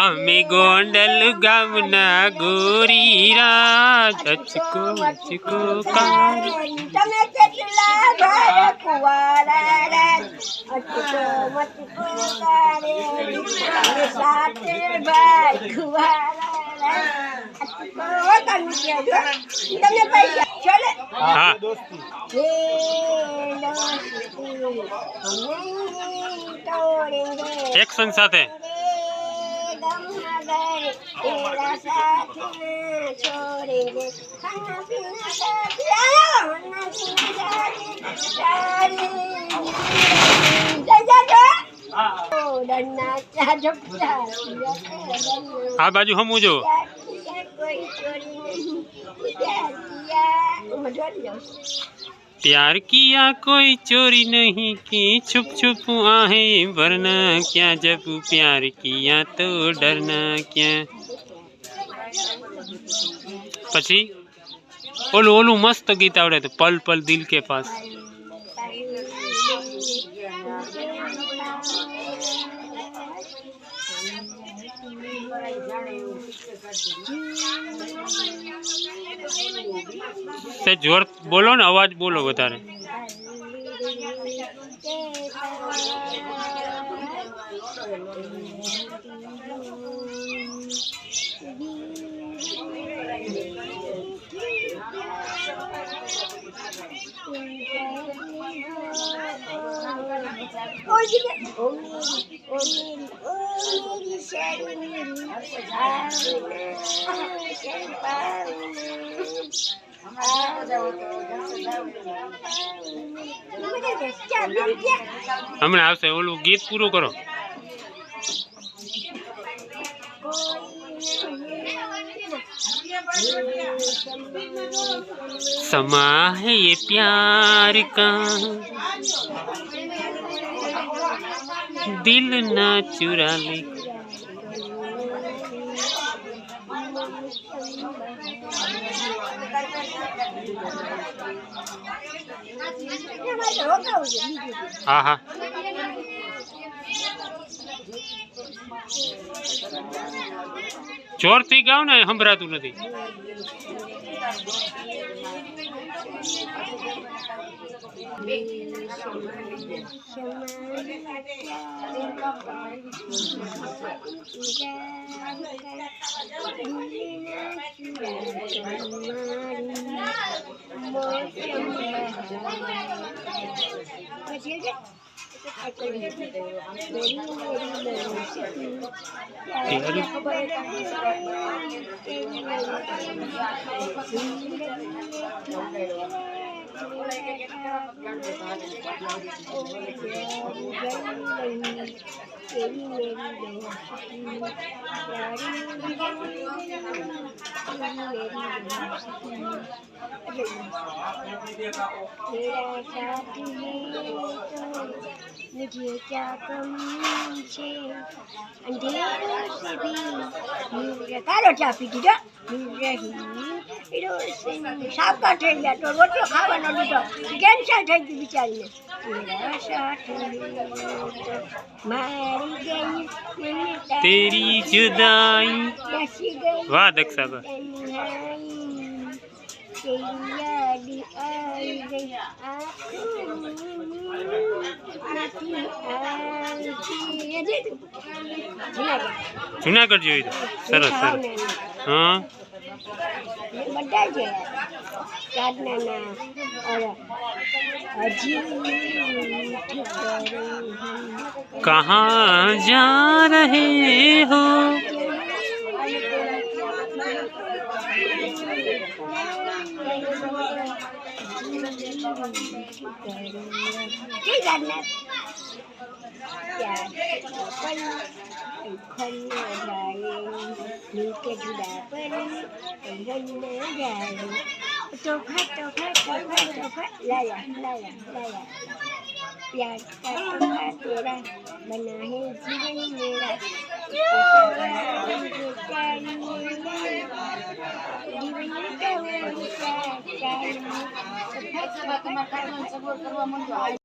અમે ગોંડલ ગામના ગોરીરા અચકો અચકો કારે તમે કેટલા ભાઈ કુવારા અચકો મચકો કારે સાથે ભાઈ કુવારા અચકો તમે પૈસા ચલે હા એક્શન સાથે तेरा साथ छोड़ेंगे खाना पीना साथ આ બાજુ હમું જો कोई चोरी नहीं प्यार किया कोई चोरी नहीं की छुप छुप आहे वरना क्या जब प्यार किया तो डरना क्या પછી ઓલું ઓલું મસ્ત ગીત આવડે તો પલ પલ દિલ કે પાસ તે જોર બોલો ને અવાજ બોલો વધારે હમણાં આવશે ઓલું ગીત પૂરું કરો समा है ये प्यार का दिल ना चुरा ले हाँ हाँ जोर थी गाओ ने संभळातुं नथी मुझे क्या कम छे अंधेरों से भी मिल कारो चा पीती जो मिल रही रोशनी साका થઈ ગયા તો રોટલો ખાવાનો લીધો કેન્સર થઈ ગઈ બિચારીને તેરા સાથ મારી ગઈ तेरी जुदाई બેસી ગઈ वाह दक्षा का तेरी याद आई गई आँखों जूनागढ़ જોઈ તો સરસ સરસ હા બધા જ સાધના હજી कहाँ जा रहे हो प्यार का तोहफा तेरा बना है जीवन मेरा जीवन का